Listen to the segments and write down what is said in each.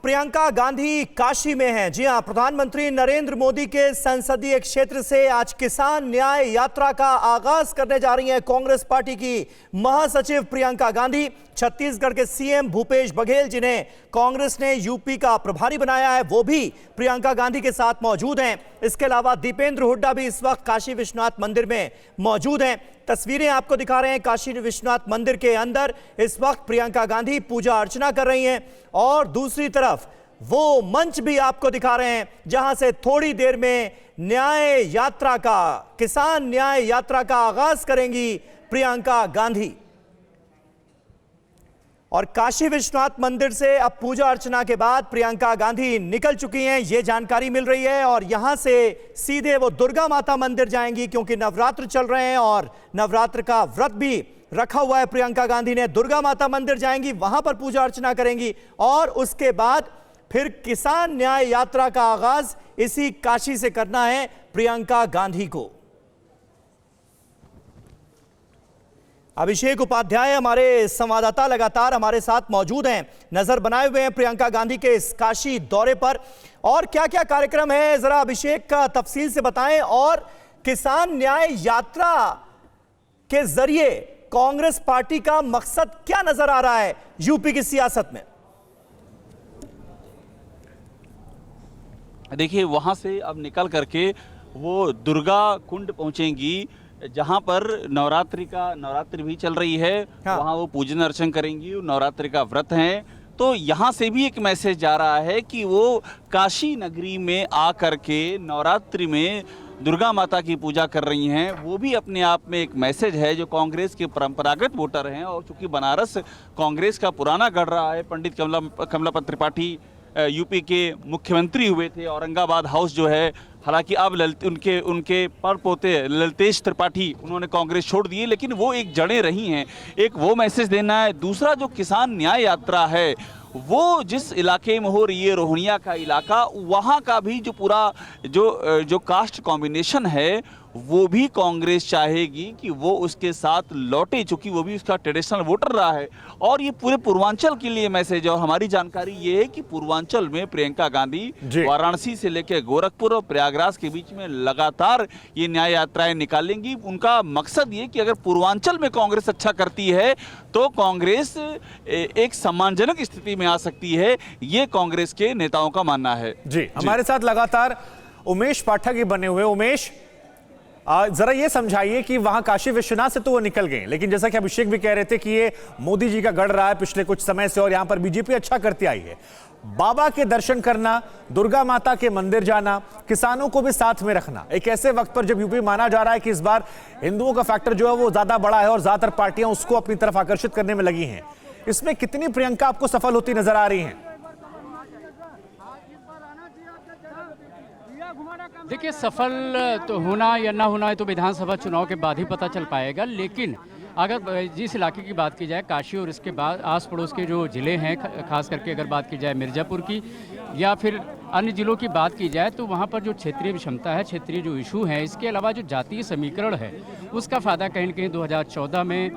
प्रियंका गांधी काशी में हैं। जी हां, प्रधानमंत्री नरेंद्र मोदी के संसदीय क्षेत्र से आज किसान न्याय यात्रा का आगाज करने जा रही हैं कांग्रेस पार्टी की महासचिव प्रियंका गांधी। छत्तीसगढ़ के सीएम भूपेश बघेल, जिन्हें कांग्रेस ने यूपी का प्रभारी बनाया है, वो भी प्रियंका गांधी के साथ मौजूद हैं। इसके अलावा दीपेंद्र हुड्डा भी इस वक्त काशी विश्वनाथ मंदिर में मौजूद हैं। तस्वीरें आपको दिखा रहे हैं काशी विश्वनाथ मंदिर के अंदर इस वक्त प्रियंका गांधी पूजा अर्चना कर रही हैं और दूसरी तरफ वो मंच भी आपको दिखा रहे हैं जहां से थोड़ी देर में न्याय यात्रा का, किसान न्याय यात्रा का आगाज करेंगी प्रियंका गांधी। और काशी विश्वनाथ मंदिर से अब पूजा अर्चना के बाद प्रियंका गांधी निकल चुकी हैं, ये जानकारी मिल रही है। और यहां से सीधे वो दुर्गा माता मंदिर जाएंगी क्योंकि नवरात्र चल रहे हैं और नवरात्र का व्रत भी रखा हुआ है प्रियंका गांधी ने। दुर्गा माता मंदिर जाएंगी, वहां पर पूजा अर्चना करेंगी और उसके बाद फिर किसान न्याय यात्रा का आगाज इसी काशी से करना है प्रियंका गांधी को। अभिषेक उपाध्याय हमारे संवाददाता लगातार हमारे साथ मौजूद हैं, नजर बनाए हुए हैं प्रियंका गांधी के इस काशी दौरे पर। और क्या क्या कार्यक्रम है, जरा अभिषेक का तफसील से बताएं। और किसान न्याय यात्रा के जरिए कांग्रेस पार्टी का मकसद क्या नजर आ रहा है यूपी की सियासत में? देखिए, वहां से अब निकल करके वो दुर्गा कुंड पहुंचेंगी जहां पर नवरात्रि भी चल रही है। हाँ। वहां वो पूजन अर्चन करेंगी, नवरात्रि का व्रत है। तो यहाँ से भी एक मैसेज जा रहा है कि वो काशी नगरी में आ करके नवरात्रि में दुर्गा माता की पूजा कर रही हैं। वो भी अपने आप में एक मैसेज है जो कांग्रेस के परंपरागत वोटर हैं। और चूंकि बनारस कांग्रेस का पुराना गढ़ रहा है, पंडित कमलापत त्रिपाठी यूपी के मुख्यमंत्री हुए थे। औरंगाबाद हाउस जो है, हालांकि अब उनके परपोते ललितेश त्रिपाठी उन्होंने कांग्रेस छोड़ दी है, लेकिन वो एक जड़ें रही हैं। एक वो मैसेज देना है। दूसरा, जो किसान न्याय यात्रा है वो जिस इलाके में हो रही है, रोहनिया का इलाका, वहाँ का भी जो पूरा जो कास्ट कॉम्बिनेशन है वो भी कांग्रेस चाहेगी कि वो उसके साथ लौटे, चूंकि वो भी उसका ट्रेडिशनल वोटर रहा है। और ये पूरे पूर्वांचल के लिए मैसेज है। और हमारी जानकारी ये है कि पूर्वांचल में प्रियंका गांधी वाराणसी से लेकर गोरखपुर और प्रयागराज के बीच में लगातार ये न्याय यात्राएं निकालेंगी। उनका मकसद ये कि अगर पूर्वांचल में कांग्रेस अच्छा करती है तो कांग्रेस एक सम्मानजनक स्थिति में आ सकती है, ये कांग्रेस के नेताओं का मानना है। जी, हमारे साथ लगातार उमेश पाठक ही बने हुए। उमेश, जरा ये समझाइए कि वहां काशी विश्वनाथ से तो वो निकल गए, लेकिन जैसा कि अभिषेक भी कह रहे थे कि ये मोदी जी का गढ़ रहा है पिछले कुछ समय से और यहां पर बीजेपी अच्छा करती आई है। बाबा के दर्शन करना, दुर्गा माता के मंदिर जाना, किसानों को भी साथ में रखना, एक ऐसे वक्त पर जब यूपी माना जा रहा है कि इस बार हिंदुओं का फैक्टर जो है वो ज्यादा बड़ा है और ज्यादातर पार्टियां उसको अपनी तरफ आकर्षित करने में लगी हैं। इसमें कितनी प्रियंका आपको सफल होती नजर आ रही हैं? देखिए, सफल तो होना या ना होना है तो विधानसभा चुनाव के बाद ही पता चल पाएगा। लेकिन अगर जिस इलाके की बात की जाए, काशी और इसके बाद आस पड़ोस के जो ज़िले हैं, खास करके अगर बात की जाए मिर्ज़ापुर की या फिर अन्य ज़िलों की बात की जाए, तो वहाँ पर जो क्षेत्रीय विषमता है, क्षेत्रीय जो इशू है, इसके अलावा जो जातीय समीकरण है, उसका फ़ायदा कहीं न कहीं 2014 में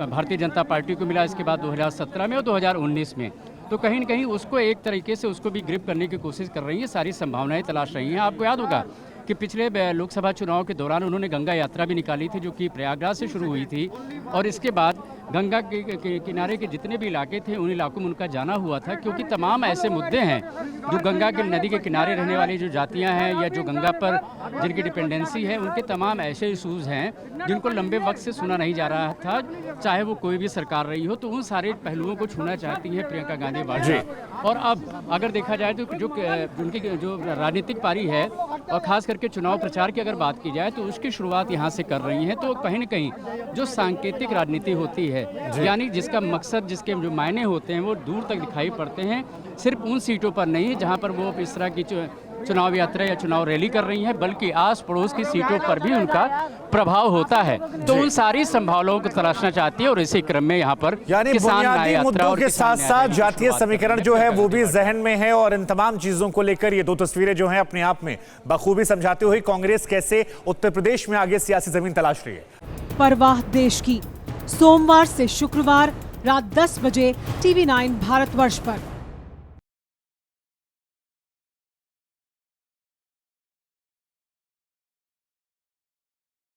भारतीय जनता पार्टी को मिला, इसके बाद 2017 में और 2019 में। तो कहीं न कहीं उसको एक तरीके से उसको भी ग्रिप करने की कोशिश कर रही है, सारी संभावनाएं तलाश रही हैं। आपको याद होगा कि पिछले लोकसभा चुनाव के दौरान उन्होंने गंगा यात्रा भी निकाली थी, जो कि प्रयागराज से शुरू हुई थी। और इसके बाद गंगा के किनारे के जितने भी इलाके थे उन इलाकों में उनका जाना हुआ था, क्योंकि तमाम ऐसे मुद्दे हैं जो गंगा के नदी के किनारे रहने वाली जो जातियां हैं या जो गंगा पर जिनकी डिपेंडेंसी है, उनके तमाम ऐसे इशूज़ हैं जिनको लंबे वक्त से सुना नहीं जा रहा था, चाहे वो कोई भी सरकार रही हो। तो उन सारे पहलुओं को छूना चाहती हैं प्रियंका गांधी वाड्रा। और अब अगर देखा जाए तो उनकी जो राजनीतिक पारी है और ख़ास करके चुनाव प्रचार की अगर बात की जाए तो उसकी शुरुआत यहाँ से कर रही हैं। तो कहीं न कहीं जो सांकेतिक राजनीति होती है, यानी जिसका मकसद, जिसके जो मायने होते हैं वो दूर तक दिखाई पड़ते हैं, सिर्फ उन सीटों पर नहीं जहाँ पर वो इस तरह की चुनाव यात्रा या चुनाव रैली कर रही हैं, बल्कि आस पड़ोस की सीटों पर भी उनका प्रभाव होता है। तो उन सारी संभावनाओं को तलाशना चाहती है और इसी क्रम में यहाँ पर यानी बुनियादी मुद्दों के साथ साथ जातीय समीकरण जो है वो भी जहन में है। और इन तमाम चीजों को लेकर ये दो तस्वीरें जो हैं अपने आप में बखूबी समझाते हुए कांग्रेस कैसे उत्तर प्रदेश में आगे सियासी जमीन तलाश रही है। परवाह देश की, सोमवार से शुक्रवार रात 10 बजे TV9 भारतवर्ष पर।